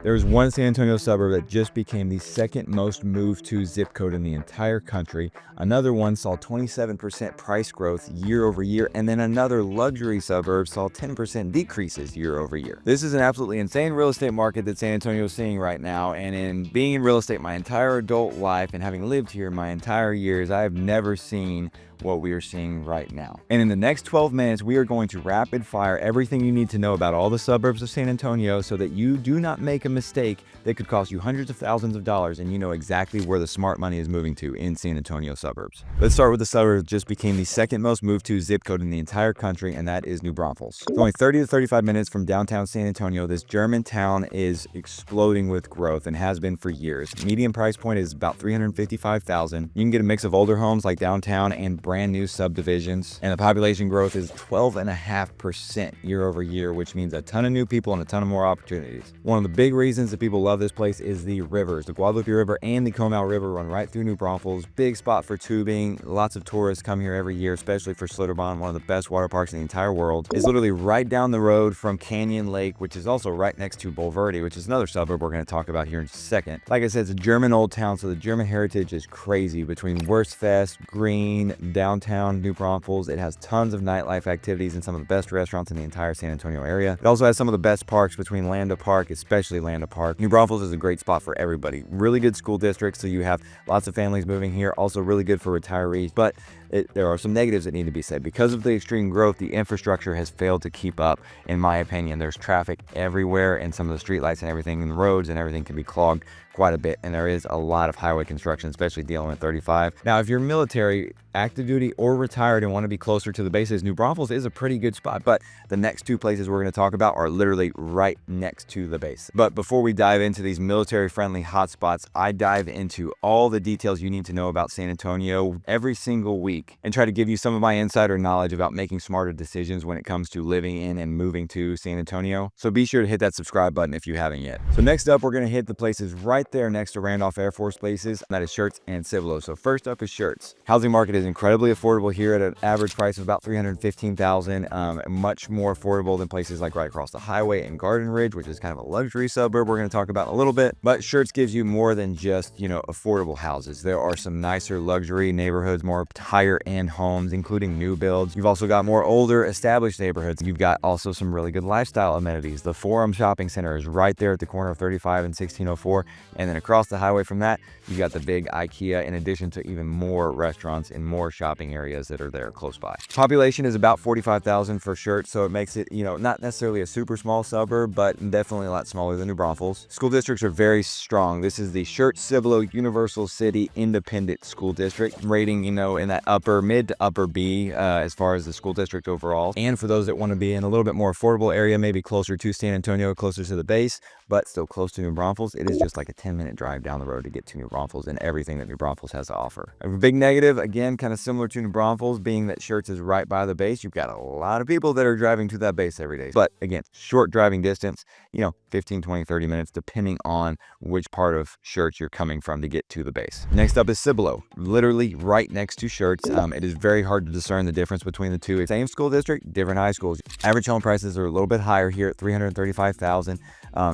There's one San Antonio suburb that just became the second most moved to zip code in the entire country. Another one saw 27% price growth year over year, and then another luxury suburb saw 10% decreases year over year. This is an absolutely insane real estate market that San Antonio is seeing right now, and in being in real estate my entire adult life and having lived here my entire years, I have never seen what we are seeing right now. And in the next 12 minutes, we are going to rapid fire everything you need to know about all the suburbs of San Antonio so that you do not make a mistake that could cost you hundreds of thousands of dollars and you know exactly where the smart money is moving to in San Antonio suburbs. Let's start with the suburb that just became the second most moved to zip code in the entire country, and that is New Braunfels. It's only 30 to 35 minutes from downtown San Antonio. This German town is exploding with growth and has been for years. Median price point is about $355,000. You can get a mix of older homes like downtown and brand new subdivisions, and the population growth is 12.5% year over year, which means a ton of new people and a ton of more opportunities. One of the big reasons that people love this place is the rivers. The Guadalupe River and the Comal River run right through New Braunfels. Big spot for tubing. Lots of tourists come here every year, especially for Schlitterbahn, one of the best water parks in the entire world. It's literally right down the road from Canyon Lake, which is also right next to BULVERDE, which is another suburb we're going to talk about here in a second. Like I said, it's a German old town, so the German heritage is crazy between Wurstfest, Green, downtown New Braunfels. It has tons of nightlife activities and some of the best restaurants in the entire San Antonio area. It also has some of the best parks between Landa Park, especially Landa Park. New Braunfels is a great spot for everybody. Really good school district, so you have lots of families moving here. Also really good for retirees, but there are some negatives that need to be said. Because of the extreme growth, the infrastructure has failed to keep up, in my opinion. There's traffic everywhere, and some of the streetlights and everything, and the roads and everything can be clogged quite a bit, and there is a lot of highway construction, especially dealing with 35. Now, if you're military, active duty, or retired and want to be closer to the bases, New Braunfels is a pretty good spot, but the next two places we're going to talk about are literally right next to the base. But before we dive into these military-friendly hotspots, I dive into all the details you need to know about San Antonio every single week and try to give you some of my insider knowledge about making smarter decisions when it comes to living in and moving to San Antonio. So be sure to hit that subscribe button if you haven't yet. So next up, we're going to hit the places right there next to Randolph Air Force bases. That is SCHERTZ and CIBOLO. So first up is SCHERTZ. Housing market is incredibly affordable here at an average price of about $315,000. Much more affordable than places like right across the highway in Garden Ridge, which is kind of a luxury suburb we're going to talk about in a little bit. But SCHERTZ gives you more than just, affordable houses. There are some nicer luxury neighborhoods, more higher end homes, including new builds. You've also got more older established neighborhoods. You've got also some really good lifestyle amenities. The Forum Shopping Center is right there at the corner of 35 and 1604. And then across the highway from that, you got the big IKEA, in addition to even more restaurants and more shopping areas that are there close by. Population is about 45,000 for SCHERTZ, so it makes it, not necessarily a super small suburb, but definitely a lot smaller than New Braunfels. School districts are very strong. This is the SCHERTZ-CIBOLO Universal City Independent School District, rating, in that mid to upper B as far as the school district overall. And for those that want to be in a little bit more affordable area, maybe closer to San Antonio, closer to the base, but still close to New Braunfels, it is just like a 10-minute drive down the road to get to New Braunfels and everything that New Braunfels has to offer. A big negative, again, kind of similar to New Braunfels, being that SCHERTZ is right by the base. You've got a lot of people that are driving to that base every day. But again, short driving distance, 15, 20, 30 minutes, depending on which part of SCHERTZ you're coming from to get to the base. Next up is CIBOLO, literally right next to SCHERTZ. It is very hard to discern the difference between the two. Same school district, different high schools. Average home prices are a little bit higher here at $335,000.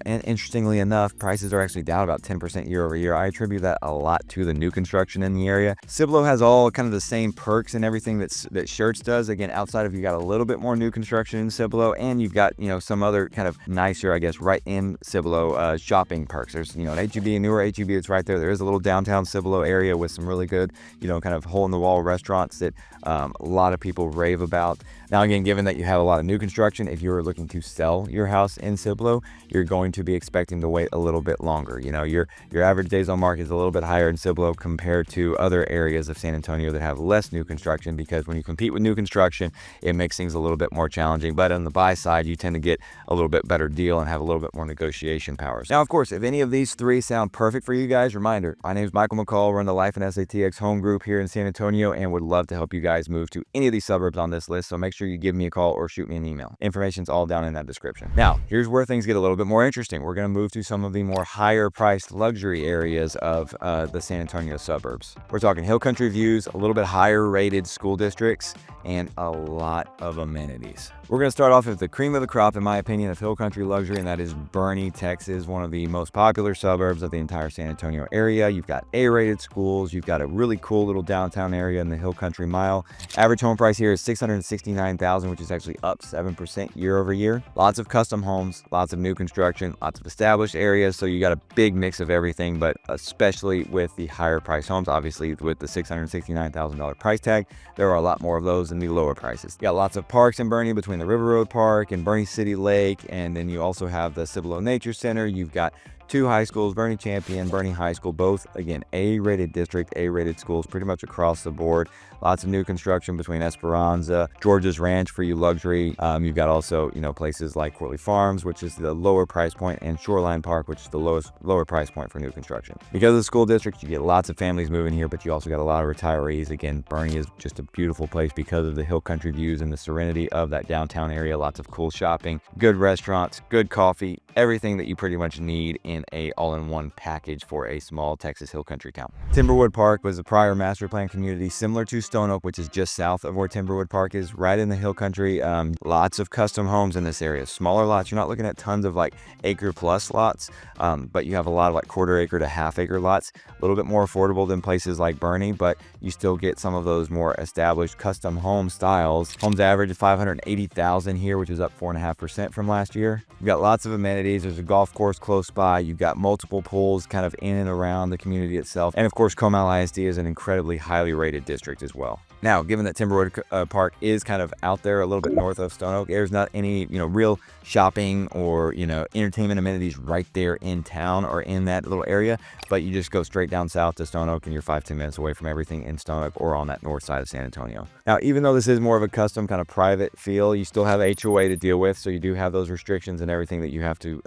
And interestingly enough, prices are actually down about 10% year over year. I attribute that a lot to the new construction in the area. CIBOLO has all kind of the same perks and everything that SCHERTZ does. Again, outside of, you got a little bit more new construction in CIBOLO, and you've got, some other kind of nicer, I guess, right in CIBOLO shopping perks. There's, an H-E-B, a newer H-E-B that's right there. There is a little downtown CIBOLO area with some really good, kind of hole-in-the-wall restaurants that a lot of people rave about. Now, again, given that you have a lot of new construction, if you're looking to sell your house in CIBOLO, you're going to be expecting to wait a little bit longer. Your average days on market is a little bit higher in CIBOLO compared to other areas of San Antonio that have less new construction, because when you compete with new construction, it makes things a little bit more challenging. But on the buy side, you tend to get a little bit better deal and have a little bit more negotiation powers. Now, of course, if any of these three sound perfect for you guys, reminder, my name is Michael McCall, run the Life and SATX home group here in San Antonio, and would love to help you guys move to any of these suburbs on this list. So make sure you give me a call or shoot me an email. Information's all down in that description. Now, here's where things get a little bit more more interesting. We're going to move to some of the more higher priced luxury areas of the San Antonio suburbs. We're talking hill country views, a little bit higher rated school districts, and a lot of amenities. We're going to start off with the cream of the crop, in my opinion, of hill country luxury, and that is BOERNE, Texas, one of the most popular suburbs of the entire San Antonio area. You've got A-rated schools. You've got a really cool little downtown area in the hill country mile. Average home price here is $669,000, which is actually up 7% year over year. Lots of custom homes, lots of new construction, lots of established areas. So you got a big mix of everything, but especially with the higher price homes, obviously with the $669,000 price tag, there are a lot more of those in the lower prices. You got lots of parks in BOERNE between the River Road Park and BOERNE City Lake, and then you also have the CIBOLO Nature Center. You've got two high schools, BOERNE Champion, BOERNE High School, both, again, A-rated district, A-rated schools pretty much across the board. Lots of new construction between Esperanza, George's Ranch for you luxury. You've got also, places like Corley Farms, which is the lower price point, and Shoreline Park, which is the lower price point for new construction. Because of the school district, you get lots of families moving here, but you also got a lot of retirees. Again, BOERNE is just a beautiful place because of the hill country views and the serenity of that downtown area. Lots of cool shopping, good restaurants, good coffee, everything that you pretty much need in a all-in-one package for a small Texas hill country town. Timberwood Park was a prior master plan community similar to Stone Oak, which is just south of where Timberwood Park is, right in the hill country. Lots of custom homes in this area, smaller lots. You're not looking at tons of like acre plus lots, but you have a lot of like quarter acre to half acre lots, a little bit more affordable than places like BOERNE, but you still get some of those more established custom home styles. Homes average $580,000 here, which is up 4.5% from last year. You've got lots of amenities. There's a golf course close by. You've got multiple pools kind of in and around the community itself. And of course, Comal ISD is an incredibly highly rated district as well. Now, given that Timberwood Park is kind of out there a little bit north of Stone Oak, there's not any, real shopping or, entertainment amenities right there in town or in that little area, but you just go straight down south to Stone Oak and you're 5-10 minutes away from everything in Stone Oak or on that north side of San Antonio. Now, even though this is more of a custom kind of private feel, you still have HOA to deal with, so you do have those restrictions and everything that you have to,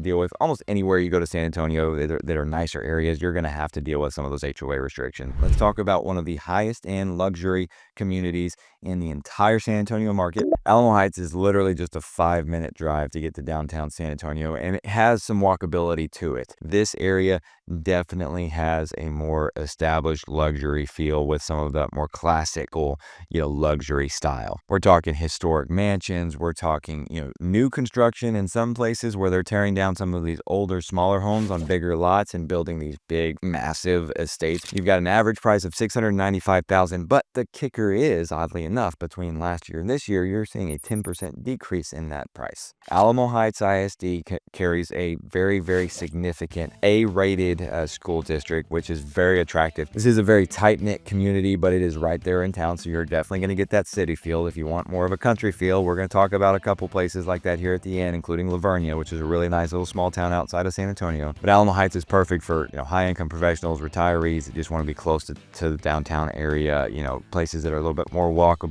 deal with. Almost anywhere you go to San Antonio that are nicer areas, you're going to have to deal with some of those HOA restrictions. Let's talk about one of the highest end luxury communities in the entire San Antonio market. Alamo Heights is literally just a 5-minute drive to get to downtown San Antonio, and it has some walkability to it. This area definitely has a more established luxury feel with some of the more classical, luxury style. We're talking historic mansions. We're talking, new construction in some places where they're tearing down some of these older, smaller homes on bigger lots and building these big, massive estates. You've got an average price of $695,000, but the kicker is, oddly enough, between last year and this year, you're seeing a 10% decrease in that price. Alamo Heights ISD carries a very, very significant A-rated school district, which is very attractive. This is a very tight-knit community, but it is right there in town, so you're definitely going to get that city feel. If you want more of a country feel, we're going to talk about a couple places like that here at the end, including Vernia, which is a really nice little small town outside of San Antonio. But Alamo Heights is perfect for high-income professionals, retirees that just want to be close to the downtown area. Places that are a little bit more walkable.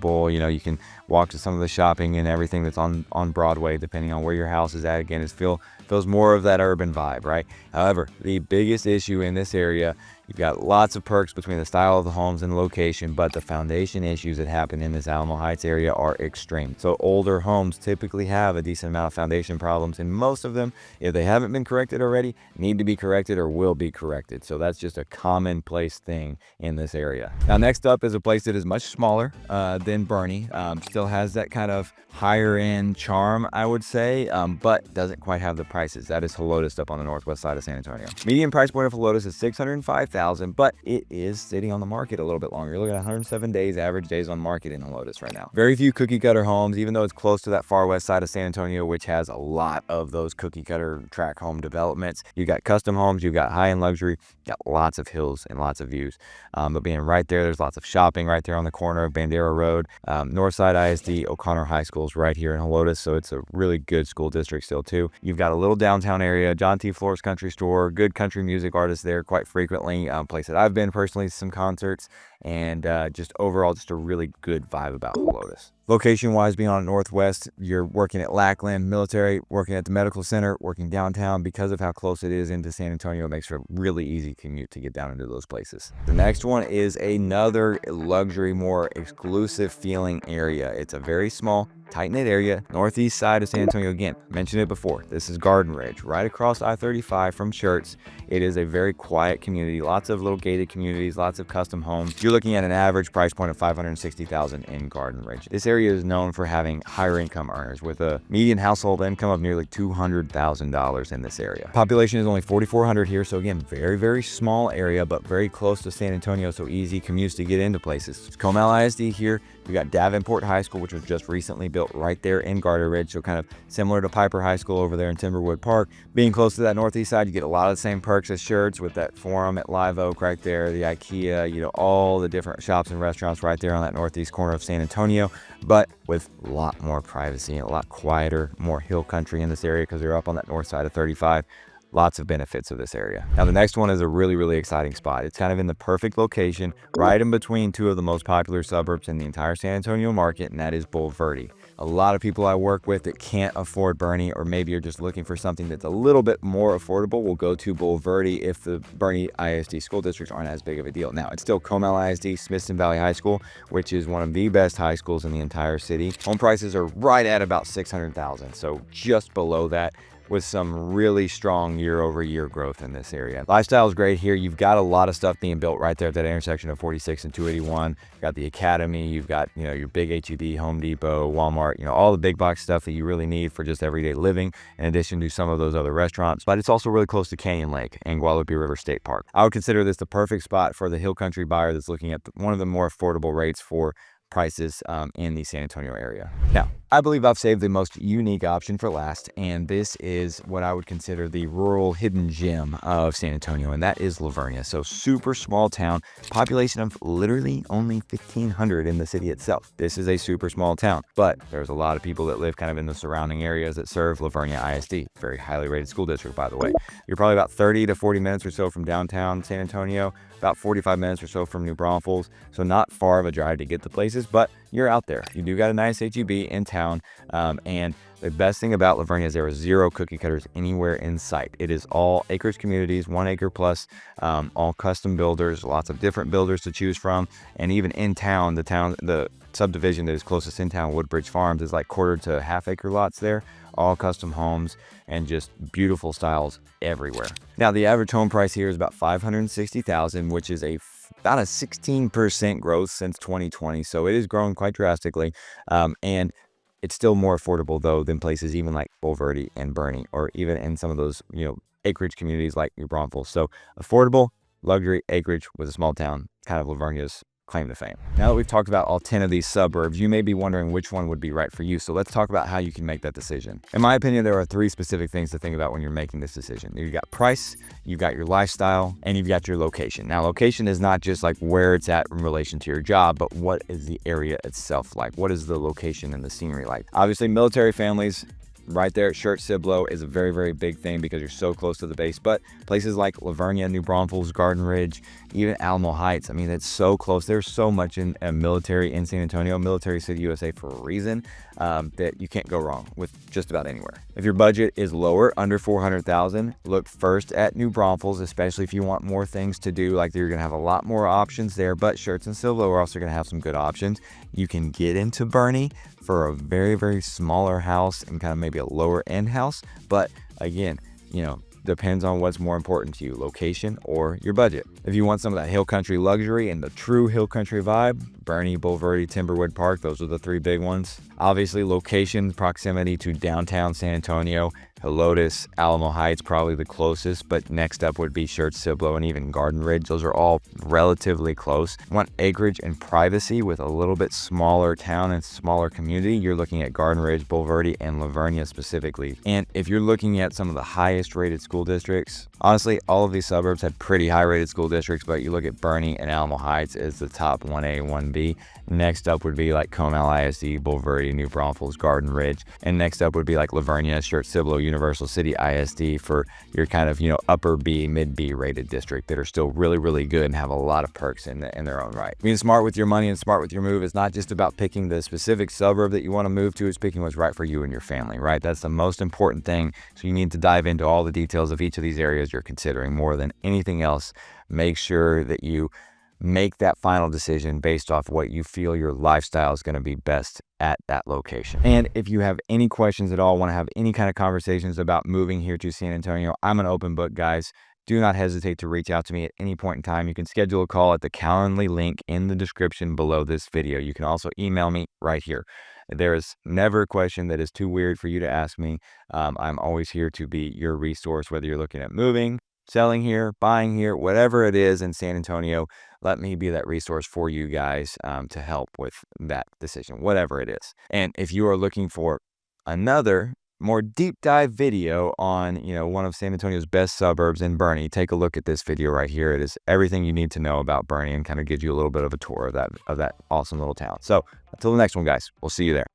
You can walk to some of the shopping and everything that's on Broadway, depending on where your house is at. Again, it feels more of that urban vibe, right? However, the biggest issue in this area, you've got lots of perks between the style of the homes and the location, but the foundation issues that happen in this Alamo Heights area are extreme. So older homes typically have a decent amount of foundation problems, and most of them, if they haven't been corrected already, need to be corrected or will be corrected. So that's just a commonplace thing in this area. Now, next up is a place that is much smaller than BOERNE. Still has that kind of higher end charm, I would say, but doesn't quite have the prices. That is HELOTES up on the northwest side of San Antonio. Median price point of HELOTES is $605,000, but it is sitting on the market a little bit longer. You're looking at 107 days, average days on market in HELOTES right now. Very few cookie cutter homes, even though it's close to that far west side of San Antonio, which has a lot of those cookie cutter track home developments. You got custom homes, you've got high-end luxury, you got lots of hills and lots of views. But being right there's lots of shopping right there on the corner of Bandera Road. Northside ISD, O'Connor High School is right here in HELOTES, so it's a really good school district still too. You've got a little downtown area, John T. Flores Country Store, good country music artists there quite frequently. Place that I've been personally, some concerts, and just overall just a really good vibe about HELOTES. Location-wise, being on Northwest, you're working at Lackland Military, working at the medical center, working downtown. Because of how close it is into San Antonio, it makes for a really easy commute to get down into those places. The next one is another luxury, more exclusive feeling area. It's a very small, tight-knit area, northeast side of San Antonio. Again, mentioned it before. This is Garden Ridge, right across I-35 from SCHERTZ. It is a very quiet community, lots of little gated communities, lots of custom homes. You're looking at an average price point of $560,000 in Garden Ridge. This area is known for having higher income earners with a median household income of nearly $200,000 in this area. Population is only 4,400 here, so again, very, very small area, but very close to San Antonio, so easy commutes to get into places. It's Comal ISD here. We got Davenport High School, which was just recently built right there in Garden Ridge, so kind of similar to Piper High School over there in Timberwood Park. Being close to that northeast side, you get a lot of the same perks as SCHERTZ with that Forum at Live Oak right there, the IKEA, all the different shops and restaurants right there on that northeast corner of San Antonio, but with a lot more privacy and a lot quieter, more hill country in this area because they're up on that north side of 35. Lots of benefits of this area. Now, the next one is a really, really exciting spot. It's kind of in the perfect location, right in between two of the most popular suburbs in the entire San Antonio market, and that is Bulverde. A lot of people I work with that can't afford BOERNE, or maybe you're just looking for something that's a little bit more affordable, will go to Bulverde if the BOERNE ISD school districts aren't as big of a deal. Now, it's still Comal ISD, Smithson Valley High School, which is one of the best high schools in the entire city. Home prices are right at about $600,000, so just below that, with some really strong year-over-year growth in this area. Lifestyle is great here. You've got a lot of stuff being built right there at that intersection of 46 and 281. You've got the Academy, you've got, your big HEB, Home Depot, Walmart, all the big box stuff that you really need for just everyday living, in addition to some of those other restaurants. But it's also really close to Canyon Lake and Guadalupe River State Park. I would consider this the perfect spot for the hill country buyer that's looking at one of the more affordable rates for prices in the San Antonio area. Now, I believe I've saved the most unique option for last, and this is what I would consider the rural hidden gem of San Antonio, and that is La Vernia. So super small town, population of literally only 1,500 in the city itself. This is a super small town, but there's a lot of people that live kind of in the surrounding areas that serve La Vernia ISD, very highly rated school district, by the way. You're probably about 30 to 40 minutes or so from downtown San Antonio, about 45 minutes or so from New Braunfels, so not far of a drive to get to places, but you're out there. You do got a nice HEB in town, and the best thing about La Vernia is there are 0 cookie cutters anywhere in sight. It is all acres communities, 1 acre plus, all custom builders, lots of different builders to choose from, and even in town, the subdivision that is closest in town, Woodbridge Farms, is like 1/4 to ½ acre lots there, all custom homes and just beautiful styles everywhere. Now, the average home price here is about $560,000, which is about a 16% growth since 2020. So it is growing quite drastically. And it's still more affordable though than places even like Bulverde and BOERNE, or even in some of those, acreage communities like New Braunfels. So affordable, luxury acreage with a small town, kind of La Vernia's claim to fame. Now that we've talked about all 10 of these suburbs, you may be wondering which one would be right for you. So let's talk about how you can make that decision. In my opinion, there are 3 specific things to think about when you're making this decision. You've got price, you've got your lifestyle, and you've got your location. Now, location is not just like where it's at in relation to your job, but what is the area itself like? What is the location and the scenery like? Obviously, military families right there at SCHERTZ CIBOLO is a very, very big thing because you're so close to the base. But places like La Vernia, New Braunfels, Garden Ridge, even Alamo Heights, I mean, it's so close. There's so much in military in San Antonio, Military City, USA, for a reason, that you can't go wrong with just about anywhere. If your budget is lower, under $400,000, look first at New Braunfels, especially if you want more things to do. Like, you're going to have a lot more options there, but SCHERTZ and CIBOLO are also going to have some good options. You can get into BOERNE for a very, very smaller house and kind of maybe a lower end house. But again, depends on what's more important to you, location or your budget. If you want some of that hill country luxury and the true hill country vibe, BOERNE, Bulverde, Timberwood Park, those are the 3 big ones. Obviously, location, proximity to downtown San Antonio, HELOTES, Alamo Heights, probably the closest, but next up would be SCHERTZ, CIBOLO, and even Garden Ridge. Those are all relatively close. You want acreage and privacy with a little bit smaller town and smaller community, you're looking at Garden Ridge, Bulverde, and La Vernia specifically. And if you're looking at some of the highest rated school districts, honestly, all of these suburbs had pretty high rated school districts, but you look at BOERNE and Alamo Heights as the top 1A, be. Next up would be like Comel ISD, Bulverde, New Braunfels, Garden Ridge. And next up would be like VERNIA, SCHERTZ, CIBOLO, Universal City ISD for your kind of, upper B, mid B rated district that are still really, really good and have a lot of perks in their own right. Being smart with your money and smart with your move is not just about picking the specific suburb that you want to move to, it's picking what's right for you and your family, right? That's the most important thing. So you need to dive into all the details of each of these areas you're considering more than anything else. Make sure that you make that final decision based off what you feel your lifestyle is going to be best at that location. And if you have any questions at all, want to have any kind of conversations about moving here to San Antonio, I'm an open book, guys. Do not hesitate to reach out to me at any point in time. You can schedule a call at the Calendly link in the description below this video. You can also email me right here. There is never a question that is too weird for you to ask me. I'm always here to be your resource, whether you're looking at moving, selling here, buying here, whatever it is in San Antonio. Let me be that resource for you guys to help with that decision, whatever it is. And if you are looking for another more deep dive video on, one of San Antonio's best suburbs in BOERNE, take a look at this video right here. It is everything you need to know about BOERNE and kind of gives you a little bit of a tour of that awesome little town. So until the next one, guys, we'll see you there.